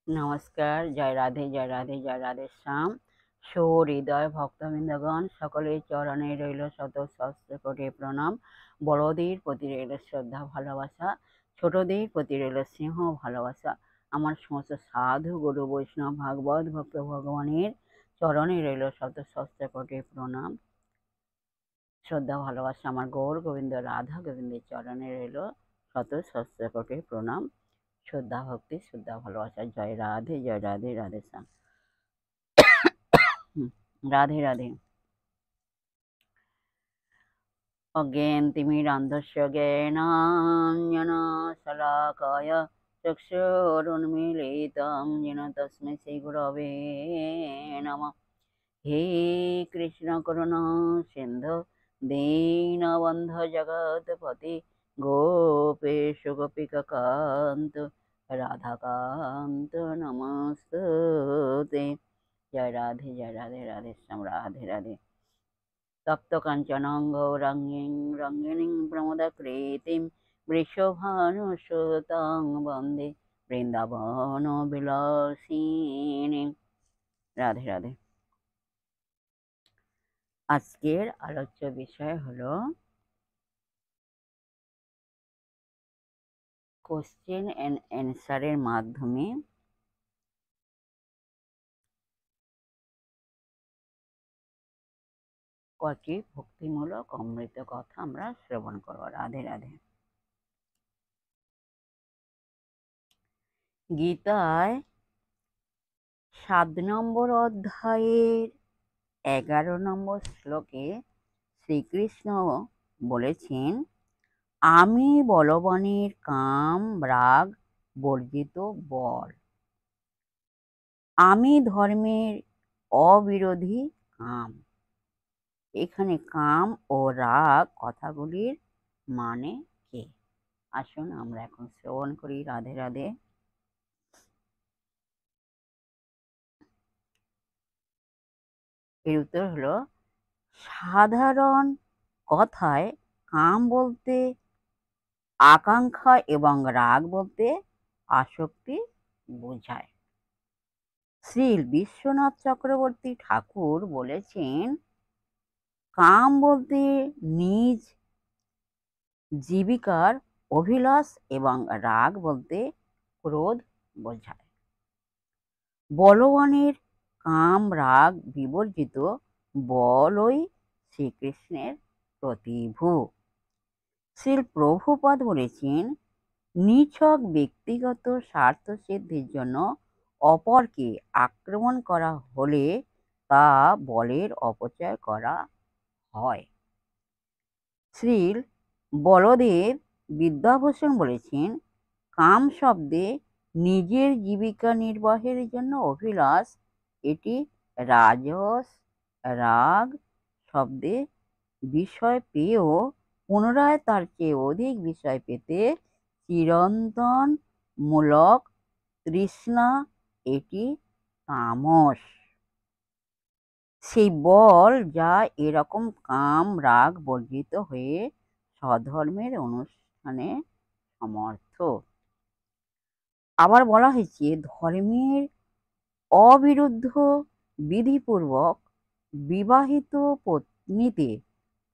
নমস্কার, জয় রাধে, জয় রাধে, জয় রাধে শ্যাম। সহৃদয় ভক্তবৃন্দগণ, সকলের চরণে রইল শত সহস্র কোটি প্রণাম। বড়দের প্রতি রইল শ্রদ্ধা ভালোবাসা, ছোটদের প্রতি রইল স্নেহ ভালোবাসা। আমার সমস্ত সাধু গুরু বৈষ্ণব ভাগবত ভক্ত ভগবানের চরণে রইল শত সহস্র কোটি প্রণাম, শ্রদ্ধা ভালোবাসা। আমার গৌর গোবিন্দ রাধা গোবিন্দের চরণে রইল শত সহস্র কোটি প্রণাম, শ্রদ্ধা ভক্তি শ্রদ্ধা ভালোবাসা। জয় রাধে, জয় রাধে, রাধে শ্যাম। রাধে রাধে। অজ্ঞানতিমিরান্ধস্য জ্ঞানাঞ্জনশলাকায় চক্ষুरुन्मीलितं येन तस्मै श्रीगुरवे नमः। हे कृष्ण करुणा सिन्धु दीनबन्धु जगत्पते गोपेश गोपिकान्त राधाकान्त नमस्तुते। जय राधे, जय राधे, राधे श्याम। राधे राधे। तप्त कांचनं गौराङ्गीं रङ्गिणीं प्रमोदकृतिं वृषभानुसुतां वन्दे বৃন্দাবনবিলাসিনীं। রাধে রাধে। আজকের আলোচ্য বিষয় হলো কোশ্চেন অ্যান্ড অ্যান্সারের মাধ্যমে কয়েকটি ভক্তিমূলক অমৃত কথা আমরা শ্রবণ করব। রাধে রাধে। গীতায় 7 নম্বর অধ্যায়ের 11 নম্বর শ্লোকে শ্রীকৃষ্ণ বলেছেন, আমি বলবানের কাম রাগ বর্জিত বল, আমি ধর্মের অবিরোধী কাম। এখানে কাম ও রাগ কথাগুলির মানে কি? আসুন আমরা এখন শ্রবণ করি। রাধে রাধে। এর উত্তর হলো, সাধারণ কথায় কাম বলতে আকাঙ্ক্ষা এবং রাগ বলতে আসক্তি বোঝায়। শ্রী বিশ্বনাথ চক্রবর্তী ঠাকুর বলেছেন, কাম বলতে নিজ জীবিকার অভিলাষ এবং রাগ বলতে ক্রোধ বোঝায়। বলবানের কাম রাগ বিবর্জিত বলই শ্রীকৃষ্ণের প্রতিভু। শ্রী প্রভুপাদ বলেছেন, নিছক ব্যক্তিগত স্বার্থ সিদ্ধির জন্য অপরকে আক্রমণ করা হলে তা বলের অপচয় করা হয়। শ্রী বলদেব বিদ্যাভূষণ বলেছেন, কাম শব্দে নিজের জীবিকা নির্বাহের জন্য অভিলাষ, এটি রাজস। রাগ শব্দে বিষয় পেয়েও পুনরায় তার চেয়ে অধিক বিষয় পেতে চিরন্তন মূলক তৃষ্ণা, এটি তামস। সেই বল যা এরকম কাম রাগ বর্জিত হয়ে স্বধর্মের অনুষ্ঠানে সমর্থ। আবার বলা হয়েছে, ধর্মের অবিরুদ্ধ বিধিপূর্বক বিবাহিত পত্নীতে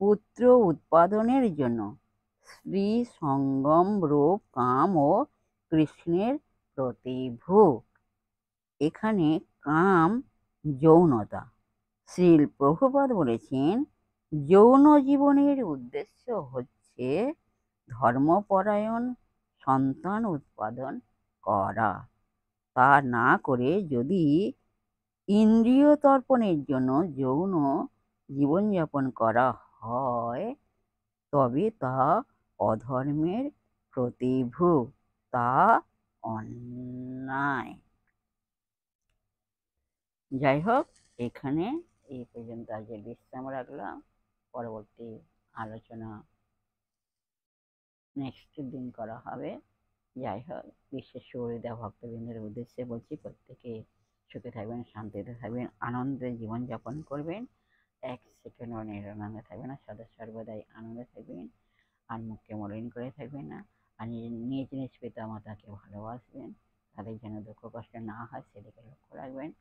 পুত্র উৎপাদনের জন্য স্ত্রী সঙ্গম রূপ কাম ও কৃষ্ণের প্রতিভু। এখানে কাম যৌনতা। শ্রী প্রভুপাদ বলেছেন, যৌন জীবনের উদ্দেশ্য হচ্ছে ধর্মপরায়ণ সন্তান উৎপাদন করা। তা না করে যদি ইন্দ্রিয় তর্পণের জন্য যৌন জীবনযাপন করা হয় তবে তা অধর্মের প্রতিভু, তা অন্যায়। যাই হোক, এখানে এই পর্যন্ত আজকে বিশ্রাম রাখলাম। পরবর্তী আলোচনা নেক্সট দিন করা হবে। যাই হোক, বিশেষ সুবিধা ভক্তবৃন্দের উদ্দেশ্যে বলছি, প্রত্যেকে সুখে থাকবেন, শান্তিতে থাকবেন, আনন্দে জীবনযাপন করবেন, এক সেকেন্ডও নিরানন্দে থাকবেন না, সদা সর্বদাই আনন্দে থাকবেন, আর মুখকে মলিন করে থাকবেন না, আর নিজ নিজ পিতা মাতাকে ভালোবাসবেন, তাদের যেন দুঃখ কষ্ট না হয় সেদিকে লক্ষ্য রাখবেন।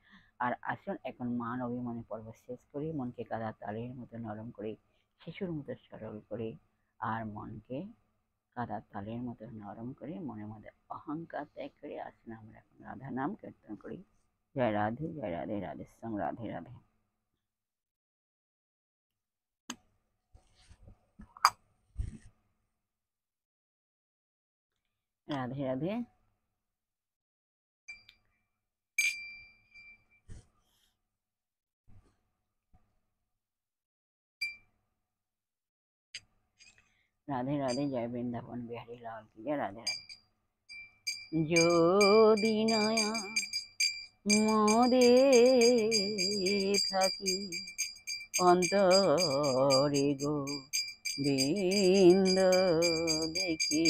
আর আসুন এখন মান অভিমানী পর্ব শেষ করি, মনকে কাদার তালের মতো নরম করে, শিশুর মতো সরল করে, আর মনকে কাদার তালের মতো নরম করে, মনের মধ্যে অহংকার ত্যাগ করে আসুন আমরা এখন রাধা নাম কীর্তন করি। জয় রাধে, জয় রাধে, রাধে শ্যাম, রাধে রাধে। রাধে রাধে। রাধে রাধে, জয় বৃন্দাবন বিহারী লাল কি জয়, রাধে রাধে। যদি নয়া মোদে থাকি অন্তরে গো বৃন্দ দেখি,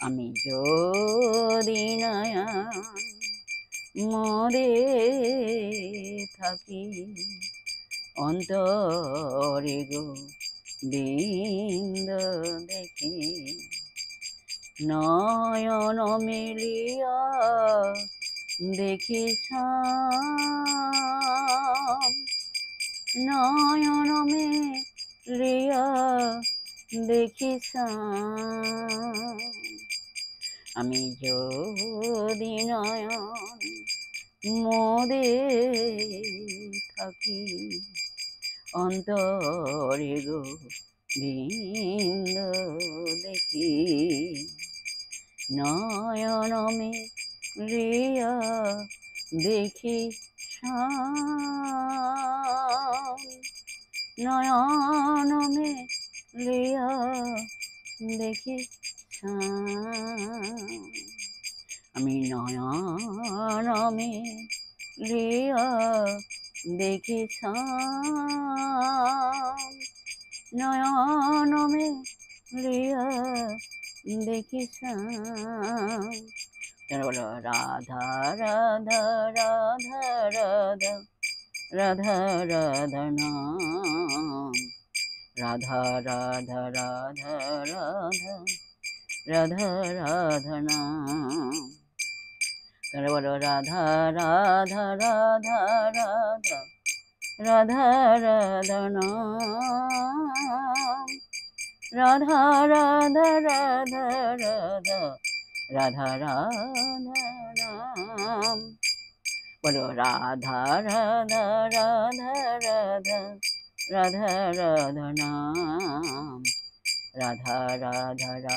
আমি যদি নয়া মোদে থাকি অন্তরে গো বৃন্দ দেখি, নয়ন মিলিয়া দেখি শ্যাম, নয়ন মিলিয়া দেখি শ্যাম, আমি যদি নয়ন মোদে থাকি অন্তরে গো বৃন্দ দেখি, নয়ন মিলিয়া দেখি শ্যাম, নয়ন মিলিয়া দেখি শ্যাম, আমি নয়ন মিলিয়া দেখি শ্যাম, নয়ন মিলিয়া দেখি শ্যাম। বলো রাধা রাধা রাধা রাধা রাধা রাধা নাম, রাধা রাধা রাধা রাধা রাধা রাধা নাম। বলো রাধা রাধা রাধা রাধা রাধা রাধা নাম, রাধা রাধা রাধা রাধা রাধা রাধা নাম। বলো রাধা রাধা রাধা রাধা রাধা রাধা নাম, রাধা রাধা।